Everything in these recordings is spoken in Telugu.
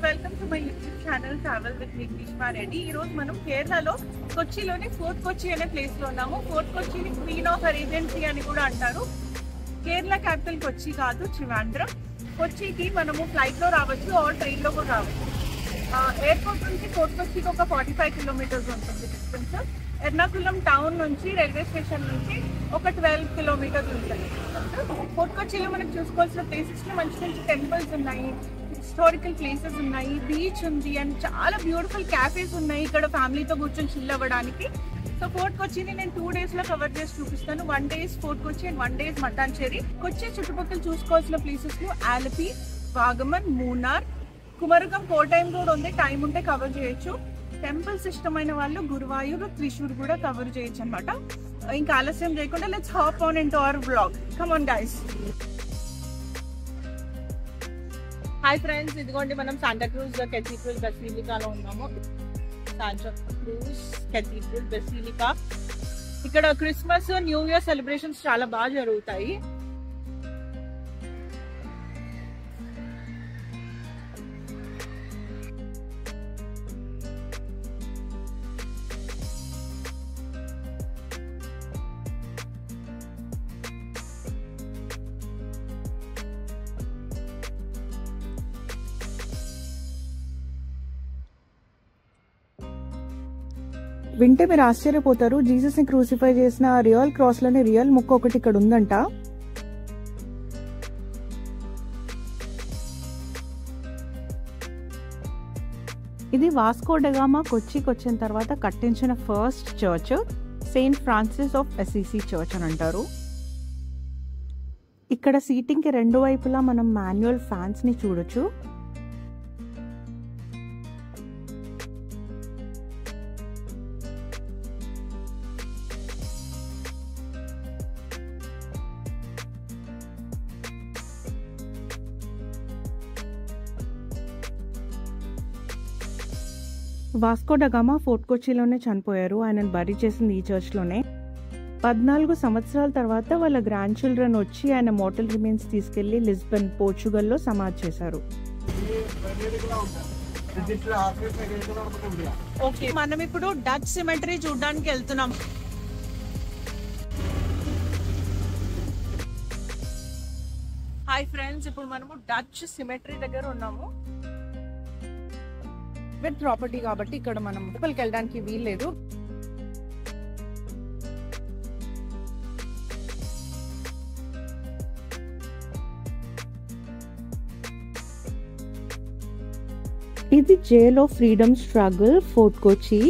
Welcome to my YouTube channel travel with me Greeshma Reddy. ఈ రోజు మనం కేరళలో కొచ్చిలోని ఫోర్ట్ కొచ్చి అనే ప్లేస్ లో ఉన్నాము. ఫోర్ట్ కొచ్చిని క్వీన్ ఆఫ్ అరేజెన్సీ అని కూడా అంటారు. కేరళ క్యాపిటల్ కొచ్చి కాదు, ట్రివాండ్రం. కొచ్చికి మనము ఫ్లైట్ లో రావచ్చు ఆర్ ట్రైన్ లో కూడా రావచ్చు. ఎయిర్పోర్ట్ నుంచి ఫోర్ట్ కొచ్చికి ఒక 45 కిలోమీటర్స్ ఉంటుంది డిస్టెన్స్. ఎర్నాకుళం టౌన్ నుంచి రైల్వే స్టేషన్ నుంచి ఒక 12 కిలోమీటర్స్ ఉంటుంది. ఫోర్ట్ కొచ్చిలో మనం చూసుకోవాల్సిన ప్లేసెస్ లో మంచి మంచి టెంపుల్స్ ఉన్నాయి, హిస్టారికల్ ప్లేసెస్ ఉన్నాయి, బీచ్ ఉంది అండ్ చాలా బ్యూటిఫుల్ క్యాఫేస్ ఉన్నాయి ఇక్కడ ఫ్యామిలీతో కూర్చొని చిల్ అవ్వడానికి. సో ఫోర్ట్ కొచ్చిని నేను 2 days లో కవర్ చేసి చూపిస్తాను. 1 day fort Kochi and 1 day మట్టాన్చేరి. కొచ్చి చుట్టుపక్కల చూసుకోవాల్సిన ప్లేసెస్ లో ఆలపి, వాగమన్, మూనార్, కుమరకం కోటైం కూడా ఉంది. టైం ఉంటే కవర్ చేయొచ్చు. టెంపుల్స్ ఇష్టమైన వాళ్ళు గురువాయూర్, త్రిశూర్ కూడా కవర్ చేయొచ్చు అనమాట. ఇంకా ఆలస్యం చేయకుండా let's hop on into hour vlog. Come on guys. Hi friends, ఇదిగోండి మనం శాంటాక్రూజ్ కెథీడ్రల్ బెసిలికాలో ఉన్నాము. Santacruz cathedral basilica. ఇక్కడ క్రిస్మస్, న్యూ ఇయర్ సెలబ్రేషన్స్ చాలా బాగా జరుగుతాయి. వింటే మీరు ఆశ్చర్యపోతారు. జీసస్ ని క్రూసిఫై చేసిన రియల్ క్రాస్ లోని రియల్ ముక్క ఒకటి ఇక్కడ ఉందంట. ఇది వాస్కో డగామా కొచ్చికి వచ్చిన తర్వాత కట్టించిన first church, Saint Francis of Assisi church అని అంటారు. ఇక్కడ సీటింగ్ కి రెండు వైపులా మనం మాన్యువల్ ఫ్యాన్స్ ని చూడొచ్చు. వాస్కో డగామా ఫోర్ట్ కొచ్చిలోనే చనిపోయారు. ఆయనను బరీ చేసింది ఈ చర్చ్ లోనే. 14 సంవత్సరాల తర్వాత వాళ్ళ గ్రాండ్ చిల్డ్రన్ వచ్చి ఆయన మోర్టల్ రిమైన్స్ తీసుకెళ్లి లిస్బన్, పోర్చుగల్లో సమాధి చేశారు. ఓకే, మనం ఇప్పుడు డచ్ సిమెట్రీ చూడడానికి వెళ్తున్నాం. హాయ్ ఫ్రెండ్స్, ఇప్పుడు మనము డచ్ సిమెట్రీ దగ్గర ఉన్నాము. వెట్ ప్రాపర్టీ కాబట్టి ఇక్కడ మనం లోపలికి వెళ్ళడానికి వీల్లేదు. ఇది jail of freedom struggle fort Kochi.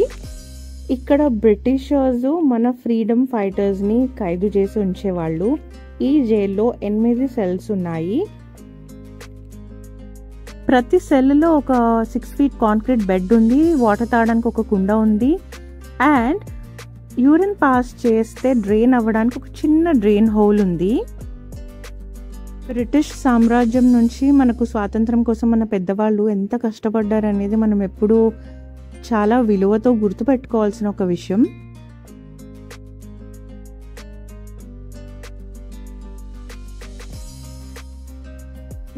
ఇక్కడ బ్రిటిషర్స్ మన ఫ్రీడమ్ ఫైటర్స్ ని ఖైదు చేసి ఉంచేవాళ్ళు. ఈ జైల్లో 8 సెల్స్ ఉన్నాయి. ప్రతి సెల్లో ఒక 6 feet కాంక్రీట్ బెడ్ ఉంది. వాటర్ తాగడానికి ఒక కుండ ఉంది. అండ్ యూరిన్ పాస్ చేస్తే డ్రైన్ అవ్వడానికి ఒక చిన్న డ్రైన్ హోల్ ఉంది. బ్రిటిష్ సామ్రాజ్యం నుంచి మనకు స్వాతంత్రం కోసం మన పెద్దవాళ్ళు ఎంత కష్టపడ్డారు అనేది మనం ఎప్పుడూ చాలా విలువతో గుర్తుపెట్టుకోవాల్సిన ఒక విషయం.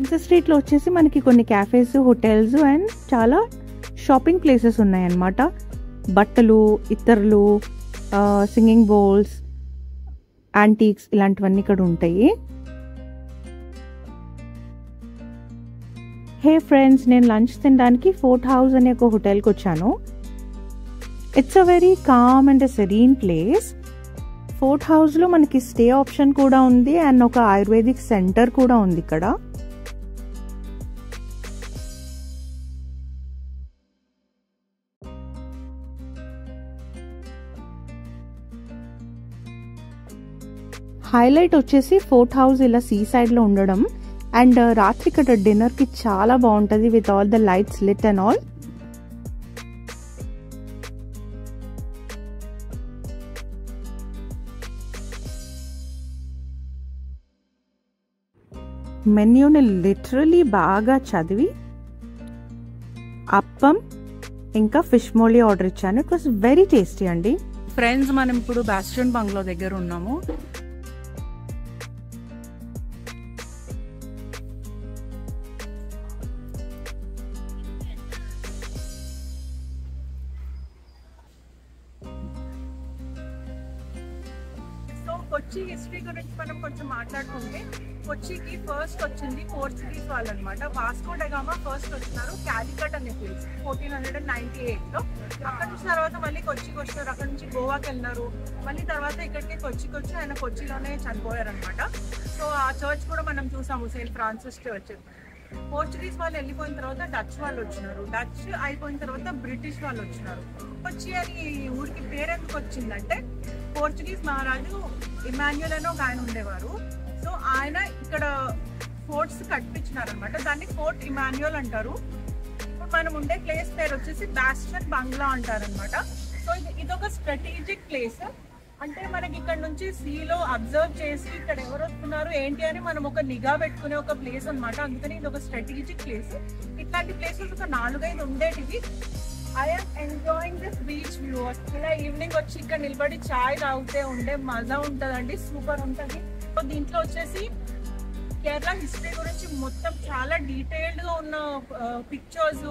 ఇంత స్ట్రీట్ లో వచ్చేసి మనకి కొన్ని క్యాఫేస్, హోటల్స్ అండ్ చాలా షాపింగ్ ప్లేసెస్ ఉన్నాయన్నమాట. బట్టలు, ఇతరులు, సింగింగ్ బౌల్స్, యాంటీక్స్ ఇలాంటివన్నీ ఇక్కడ ఉంటాయి. హే ఫ్రెండ్స్, నేను లంచ్ తినడానికి ఫోర్ట్ హౌస్ అనే ఒక హోటల్కి వచ్చాను. It's a very calm and serene place. Fort house లో మనకి స్టే ఆప్షన్ కూడా ఉంది అండ్ ఒక ఆయుర్వేదిక్ సెంటర్ కూడా ఉంది ఇక్కడ. హైలైట్ వచ్చేసి ఫోర్ట్ హౌస్ ఇలా సీ సైడ్ లో ఉండడం అండ్ రాత్రి ఇక్కడ డిన్నర్ కి చాలా బాగుంటది with all the lights lit and all. మెన్యూని లిటరలీ బాగా చదివి అప్పం ఇంకా ఫిష్ మోలీ ఆర్డర్ ఇచ్చాను. ఇట్ వాస్ వెరీ టేస్టీ అండి. ఫ్రెండ్స్, మనం ఇప్పుడు బాస్టన్ బంగ్లో దగ్గర ఉన్నాము. కొచ్చి హిస్టరీ గురించి మనం కొంచెం మాట్లాడుకుంటే, కొచ్చికి ఫస్ట్ వచ్చింది పోర్చుగీస్ వాళ్ళు అనమాట. వాస్కో డగామా ఫస్ట్ వచ్చినారు క్యాలికట్ అనే ప్లేస్ 1498లో. అక్కడ నుంచి తర్వాత మళ్ళీ కొచ్చికి వచ్చారు, అక్కడ నుంచి గోవాకి వెళ్ళినారు, మళ్ళీ తర్వాత ఇక్కడికి కొచ్చికి వచ్చి ఆయన కొచ్చిలోనే చనిపోయారు అనమాట. సో ఆ చర్చ్ కూడా మనం చూసాము, సెయింట్ ఫ్రాన్సిస్ చర్చ్. పోర్చుగీస్ వాళ్ళు వెళ్ళిపోయిన తర్వాత డచ్ వాళ్ళు వచ్చినారు, డచ్ అయిపోయిన తర్వాత బ్రిటిష్ వాళ్ళు వచ్చినారు. కొచ్చి అని ఊరికి పేరెందుకు వచ్చిందంటే, పోర్చుగీస్ మహారాజు ఇమాన్యుల్ అని ఒక ఆయన ఉండేవారు. సో ఆయన ఇక్కడ ఫోర్ట్స్ కట్టించినారనమాట, దాన్ని ఫోర్ట్ ఇమాన్యుల్ అంటారు. ఇప్పుడు మనం ఉండే ప్లేస్ పేరు వచ్చేసి బాస్టియన్ బంగ్లా అంటారనమాట. సో ఇదొక స్ట్రాటజిక్ ప్లేస్. అంటే మనకి ఇక్కడ నుంచి సీలో అబ్జర్వ్ చేసి ఇక్కడ ఎవరు వస్తున్నారు ఏంటి అని మనం ఒక నిఘా పెట్టుకునే ఒక ప్లేస్ అనమాట. అందుకని ఇది ఒక స్ట్రాటజిక్ ప్లేస్. ఇట్లాంటి ప్లేసెస్ ఒక 4-5 ఉండేటివి. I'm enjoying this beach view. ఇలా ఈవినింగ్ వచ్చి ఇక్కడ నిలబడి చాయ్ తాగితే ఉండే మజా ఉంటుందండి, సూపర్ ఉంటుంది. సో దీంట్లో వచ్చేసి కేరళ హిస్టరీ గురించి మొత్తం చాలా డీటెయిల్డ్ గా ఉన్న పిక్చర్స్,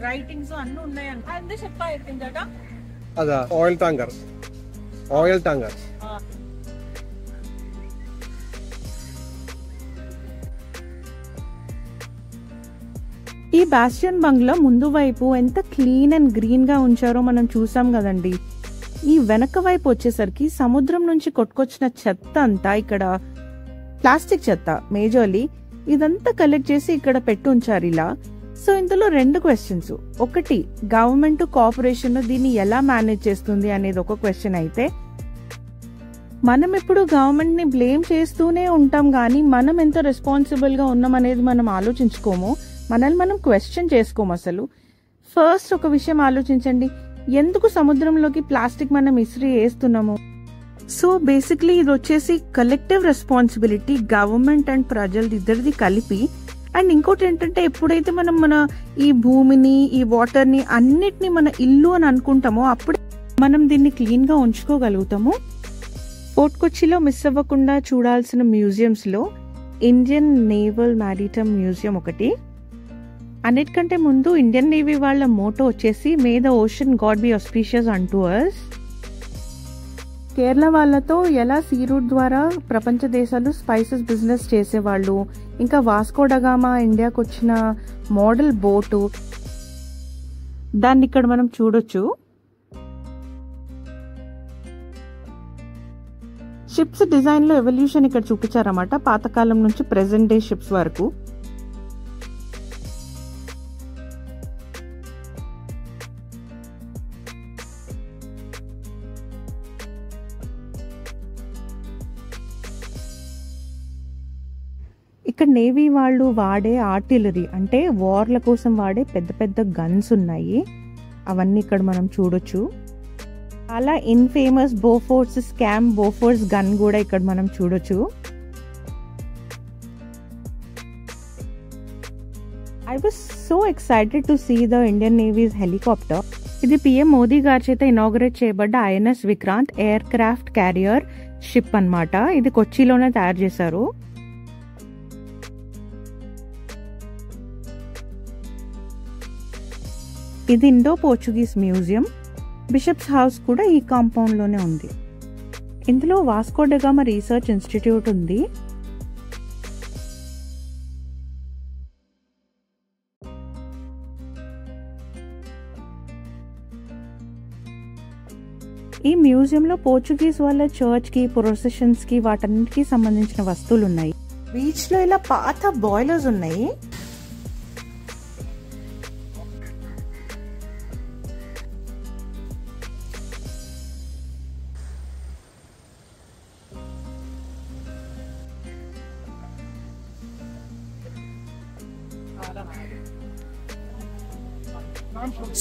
రైటింగ్స్ అన్ని ఉన్నాయంట. అంతే చెప్పా అయిపోయిందట. అదా ఆయిల్ ట్యాంకర్, ఆయిల్ ట్యాంకర్. ఈ బాస్టియన్ బంగ్లా ముందు వైపు ఎంత క్లీన్ అండ్ గ్రీన్ గా ఉంచారో మనం చూసాం కదండి. ఈ వెనక వైపు వచ్చేసరికి సముద్రం నుంచి కొట్టుకొచ్చిన చెత్త అంతా, ఇక్కడ ప్లాస్టిక్ చెత్త మేజర్లీ, ఇదంతా కలెక్ట్ చేసి ఇక్కడ పెట్టి ఉంచారు ఇలా. సో ఇందులో 2 క్వశ్చన్స్. ఒకటి, గవర్నమెంట్ కోఆపరేషన్ దీన్ని ఎలా మేనేజ్ చేస్తుంది అనేది ఒక క్వశ్చన్ అయితే, మనం ఇప్పుడు గవర్నమెంట్ ని బ్లేమ్ చేస్తూనే ఉంటాం కానీ మనం ఎంత రెస్పాన్సిబుల్ గా ఉన్నాం అనేది మనం ఆలోచించుకోము, మనల్ని మనం క్వశ్చన్ చేసుకోము అసలు. ఫస్ట్ ఒక విషయం ఆలోచించండి, ఎందుకు సముద్రంలోకి ప్లాస్టిక్ మనం ఇసిరి వేస్తున్నాము? సో బేసిక్లీ ఇది వచ్చేసి కలెక్టివ్ రెస్పాన్సిబిలిటీ, గవర్నమెంట్ అండ్ ప్రజలది ఇద్దరిది కలిపి. అండ్ ఇంకోటి ఏంటంటే, ఎప్పుడైతే మనం మన ఈ భూమిని, ఈ వాటర్ ని అన్నిటిని మన ఇల్లు అని అనుకుంటామో అప్పుడు మనం దీన్ని క్లీన్ గా ఉంచుకోగలుగుతాము. ఫోర్ట్ కొచ్చిలో మిస్ అవ్వకుండా చూడాల్సిన మ్యూజియంస్ లో ఇండియన్ నేవల్ మ్యారిటైమ్ మ్యూజియం ఒకటి. అన్నిటికంటే ముందు ఇండియన్ నేవీ వాళ్ళ మోటో వచ్చేసి may the ocean God B auspicious అంటూ us. కేరళ వాళ్ళతో ఎలా సీ రూట్ ద్వారా ప్రపంచ దేశాలు స్పైసెస్ బిజినెస్ చేసేవాళ్ళు, ఇంకా వాస్కో డగామా ఇండియాకి వచ్చిన మోడల్ బోటు, దాన్ని ఇక్కడ మనం చూడొచ్చు. షిప్స్ డిజైన్ లో ఎవల్యూషన్ ఇక్కడ చూపించారన్నమాట, పాతకాలం నుంచి ప్రెసెంట్ డే షిప్స్ వరకు. ఇక్కడ నేవీ వాళ్ళు వాడే ఆర్టిలరీ అంటే వార్ల కోసం వాడే పెద్ద పెద్ద గన్స్ ఉన్నాయి, అవన్నీ ఇక్కడ మనం చూడొచ్చు. చాలా infamous Bofors scam Bofors gun కూడా ఇక్కడ మనం చూడొచ్చు. I was so excited to see the Indian Navy's helicopter. ఇది పిఎం మోదీ గారి చేత ఇనాగరేట్ చేయబడ్డ INS Vikrant aircraft carrier ship అన్నమాట. ఇది కొచ్చిలోనే తయారు చేశారు. ఇది Indo Portuguese museum. Bishop's house కూడా ఈ కాంపౌండ్ లోనే ఉంది. ఇందులో వాస్కో డగామా రీసెర్చ్ ఇన్స్టిట్యూట్ ఉంది. ఈ మ్యూజియంలో పోర్చుగీస్ వాళ్ళ చర్చ్ కి, ప్రొసెషన్స్ కి, వాటన్నిటికి సంబంధించిన వస్తువులు ఉన్నాయి. బీచ్ లో ఇలా పాత బాయిలర్స్ ఉన్నాయి.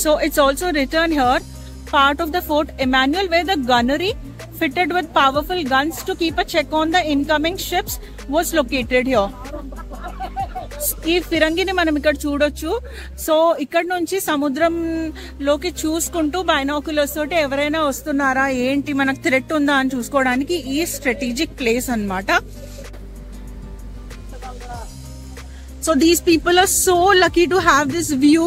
So it's also written here, part of the Fort Emmanuel, where the gunnery fitted with powerful guns to keep a check on the incoming ships was located here. ఈ ఫిరంగిని మనం ఇక్కడ చూడొచ్చు. సో ఇక్కడ నుంచి సముద్రంలోకి చూసుకుంటూ బైనాకులర్స్ తోటి ఎవరైనా వస్తున్నారా ఏంటి, మనకు థ్రెట్ ఉందా అని చూసుకోవడానికి ఈ స్ట్రాటజిక్ ప్లేస్ అన్నమాట. So these people are so lucky to have this view.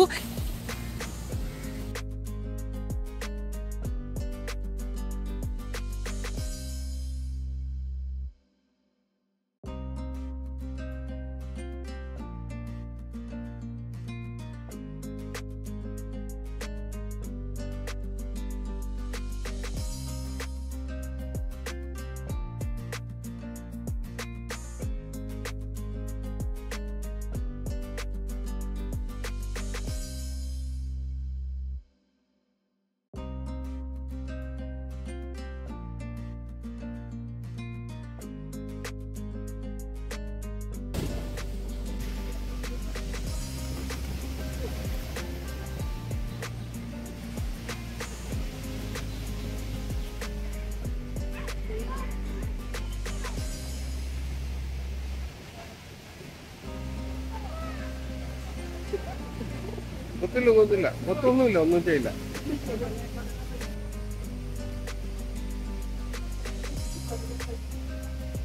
ഒന്നുമില്ല മൊത്തമൊന്നുമില്ല, ഒന്നും ചെയ്യില്ല.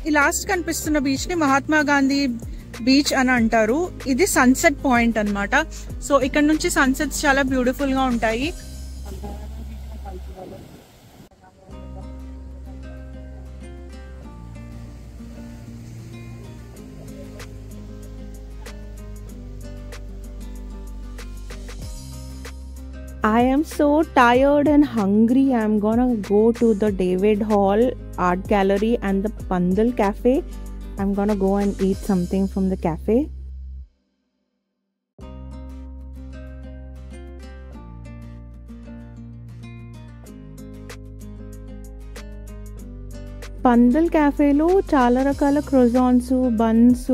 ఈ లాస్ట్ కనిపిస్తున్న బీచ్ ని మహాత్మా గాంధీ బీచ్ అని అంటారు. ఇది సన్సెట్ పాయింట్ అన్నమాట. సో ఇక్కడ నుంచి సన్సెట్స్ చాలా బ్యూటిఫుల్ గా ఉంటాయి. I am so tired and hungry. I'm gonna go to the David Hall Art Gallery and the Pandal Cafe. I'm gonna go and eat something from the cafe. పందల్ క్యాఫేలో చాలా రకాల క్రోజాన్స్, బన్స్,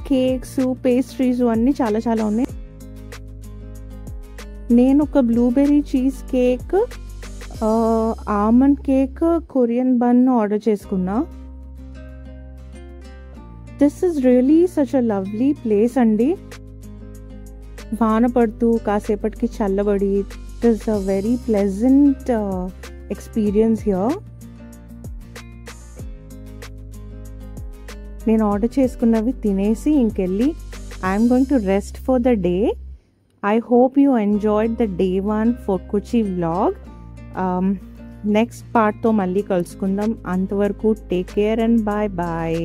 కేక్స్, పేస్ట్రీస్ అన్నీ చాలా చాలా ఉన్నాయి. నేను ఒక blueberry cheese cake, almond cake, Korean bun order చేసుకున్నా. This is really such a lovely place అండి. వాన పడుతూ కాసేపటికి చల్లబడి, it is a very pleasant experience here. నేను ఆర్డర్ చేసుకున్నవి తినేసి ఇంకెళ్ళి I'm going to rest for the day. I hope you enjoyed the day 1 Fort Kochi vlog. Next part to malli kalusukundam. Antavaraku take care and bye bye.